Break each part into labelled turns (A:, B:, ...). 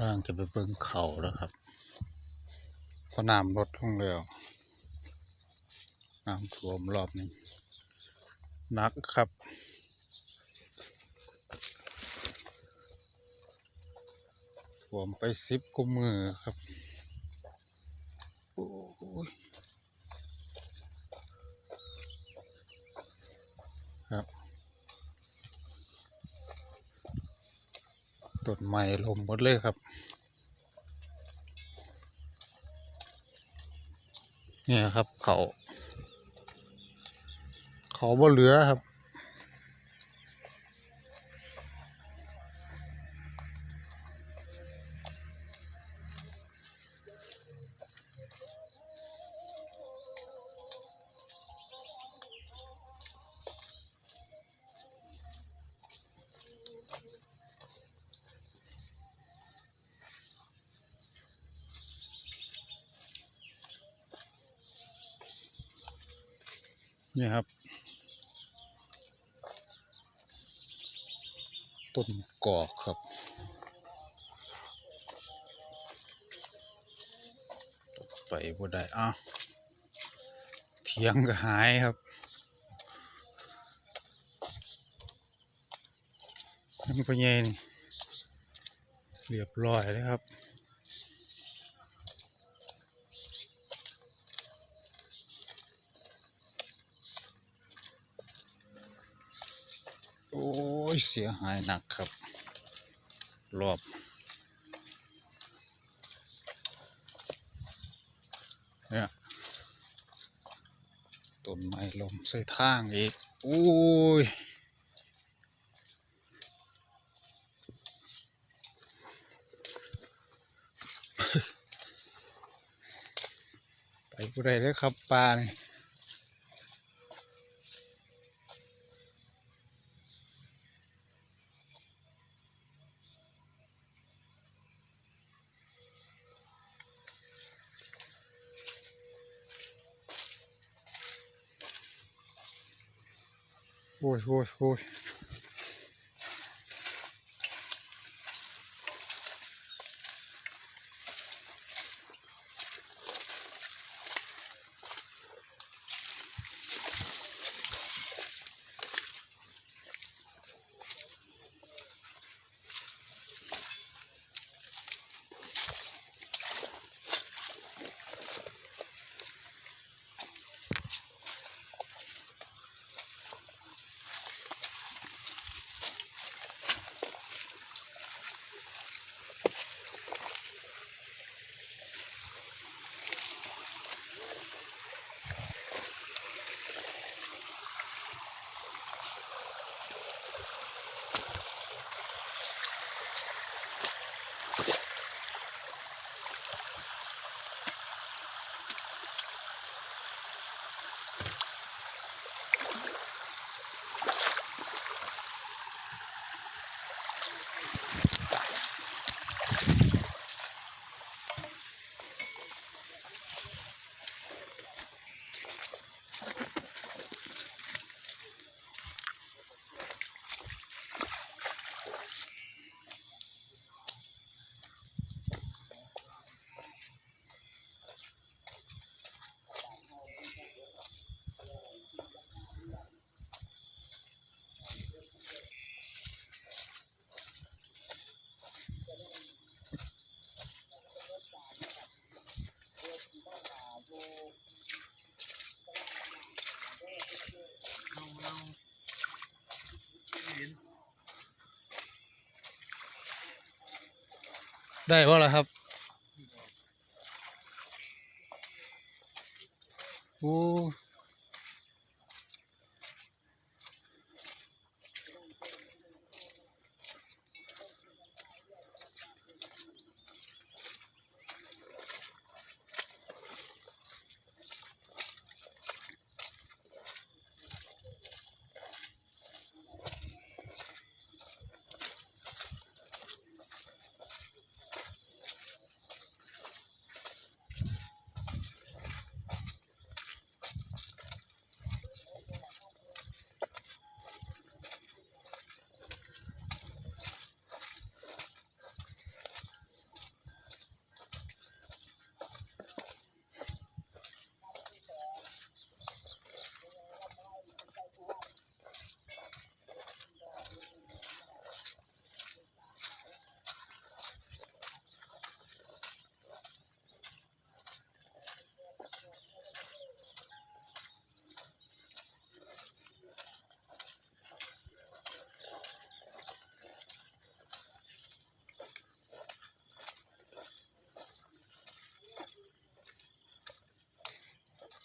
A: ทางจะไปเบิ่งเขาแล้วครับเพราะน้ำลดลงแล้วน้ำท่วมรอบนี้หนักครับท่วมไป10 กว่ามือครับโอ้ยครับต้นไม้ล้มหมดเลยครับเนี่ยครับเขาบ่เหลือครับนี่ครับต้นกอกครับไปบ่ได้อ้าวเถียงก็หายครับนั่นพ่อใหญ่นี่เรียบร้อยเลยครับโอ้ยเสียหายหนักครับรอบเนี่ยต้นไม้ล้มใส่ทางอีกโอ้ยไปบ่ได้เลยครับปลานี่โอ้ยโอ้ยโอ้ยได้ว่าล่ะครับโอ้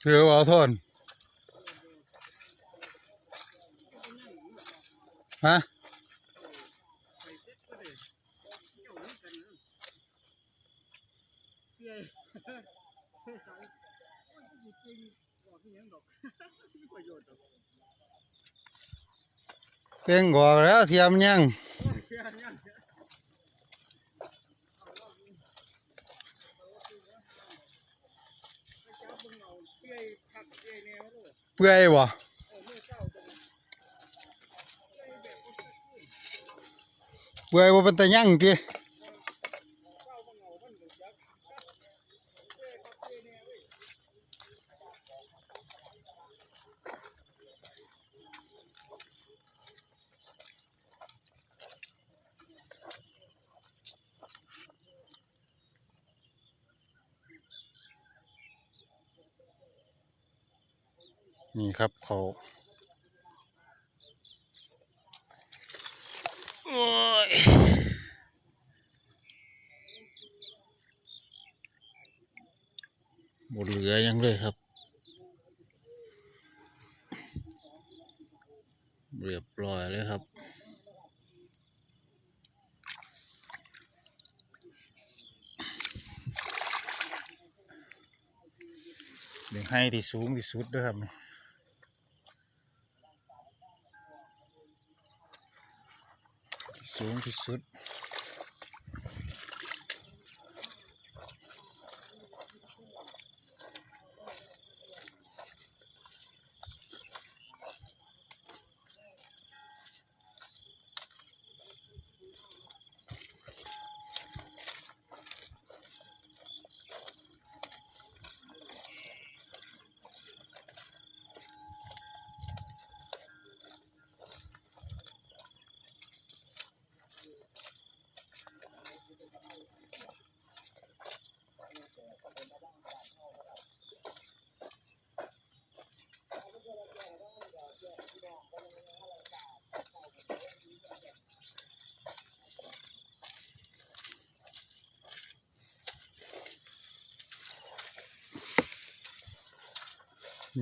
A: ถือว่าเอาโทษฮะเก่งกว่าแล้วเทียมยังเปื่อยบ่เปื่อยบ่เป็นตะยั่งตินี่ครับเขาโอ้ยหมดเหลือยังเลยครับเรียบร้อยเลยครับเดี๋ยวให้ที่สูงที่สุดด้วยครับสูงที่สุด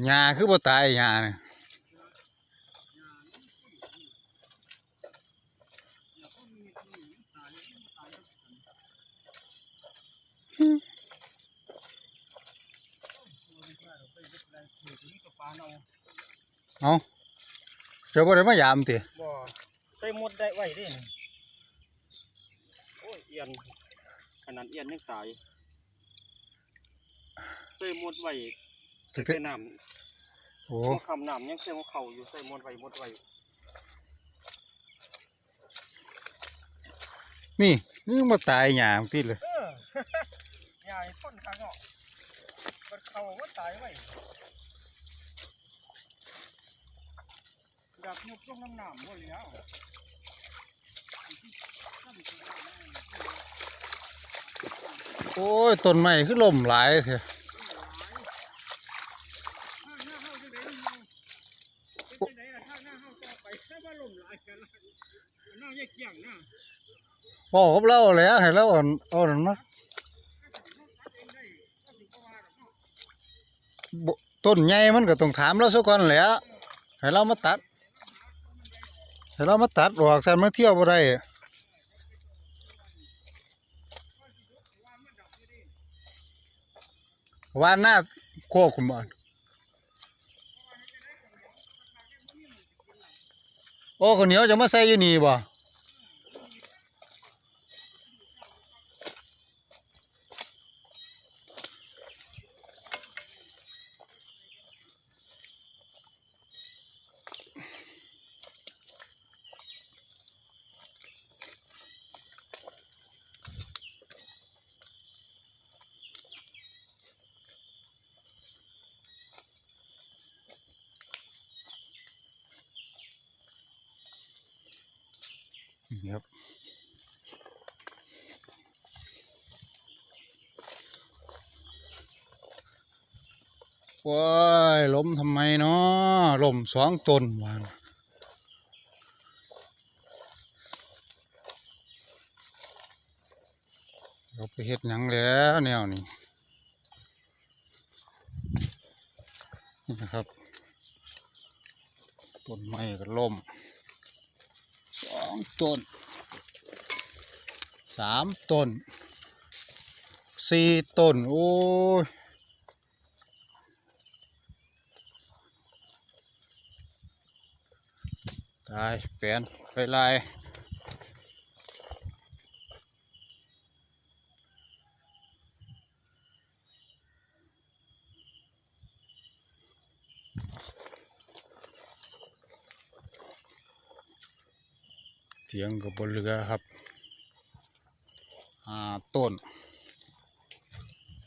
A: หญ้าคือบ่ตายหญ้าเนี่ยเอาเจ้าบ่ได้มายามติ
B: บ่ใส่หมดได้ไว้ดิโอ้ยเอียนขนาดเอียนยังตายใส่หมดไว้ใส่น้ำ
A: โอ้
B: คำน้ำยังเสียงเขาอยู่ใส่หมดไว้
A: นี่บ่ตายหญ้าติเลย
B: ใหญ่ต้นข้างนอกมันเขาว่าตายไว้ดับยุบลงน้ำหมดแล้ว
A: โอ้ยต้นไม้คือล่มหลายเถอะบอกกับเราแล้วให้เราเอาหนังมาต้นใหญ่มันก็ต้องถามเราสักก่อนแหละให้เรามาตัดออกแต่มาเที่ยวบ่ได้ว่าหน้าโคกคุณบ่โอ้คนเหนียวจะมาใส่อยู่นี่บ่นี่ครับว้ายล้มทำไมเนาะล้ม2 ต้นวานเราไปเฮ็ดหยังแล้วแนวนี้ นี่นะครับต้นไม้ก็ล่ม2 ต้น3 ต้น4 ต้นโอ้ยตายแปลนไปลายเถียงกับบนเรือครับต้น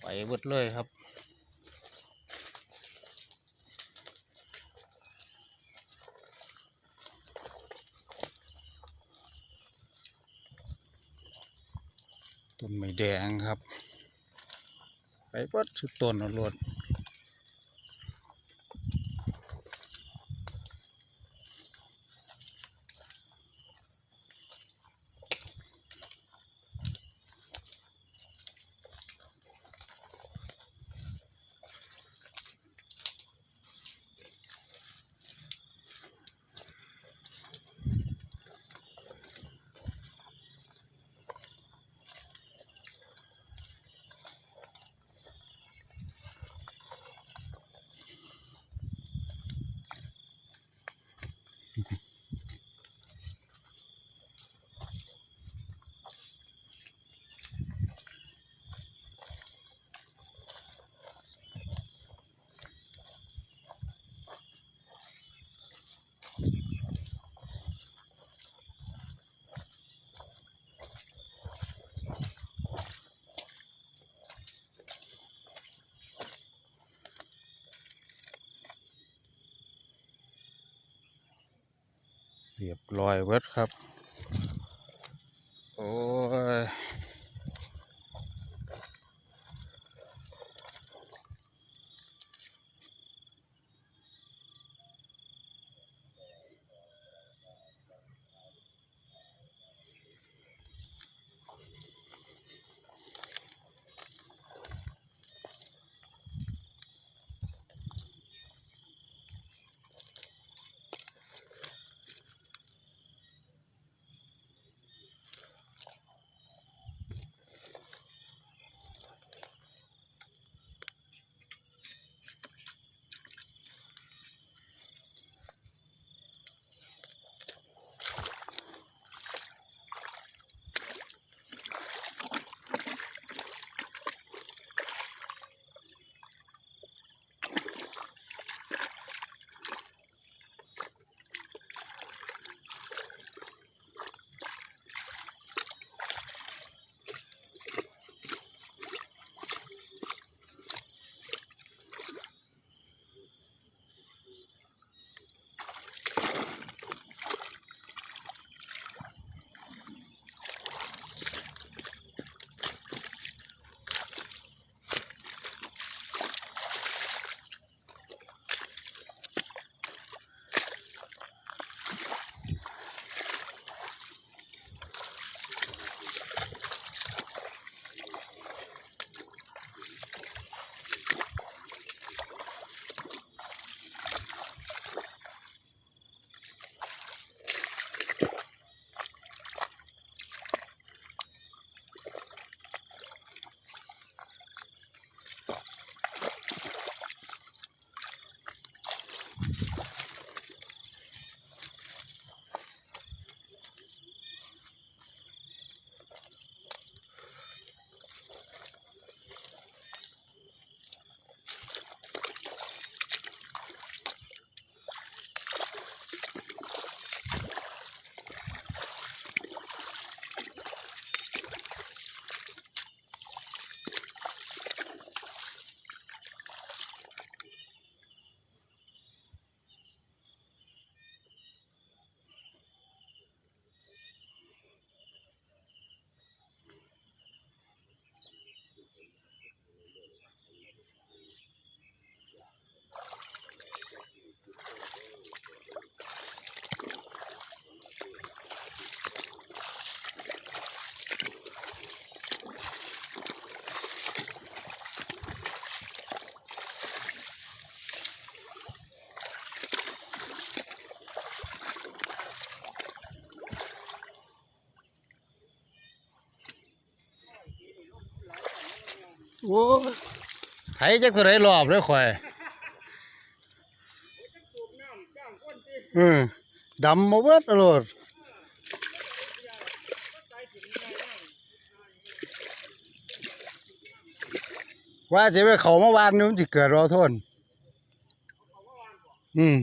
A: ไปเบิดเลยครับต้นไม้แดงครับไปเบิดสุดต้นเอารวดเรียบร้อยเบิดครับโอ้ย โอ้ไถจักตัวไหนรอบเลยข่อย
B: สูบน้ำจ้างคนที่
A: ดำมาเบิดอรดว่าจะไปเขามาวานนู้นจะเกิดเราโทนอืม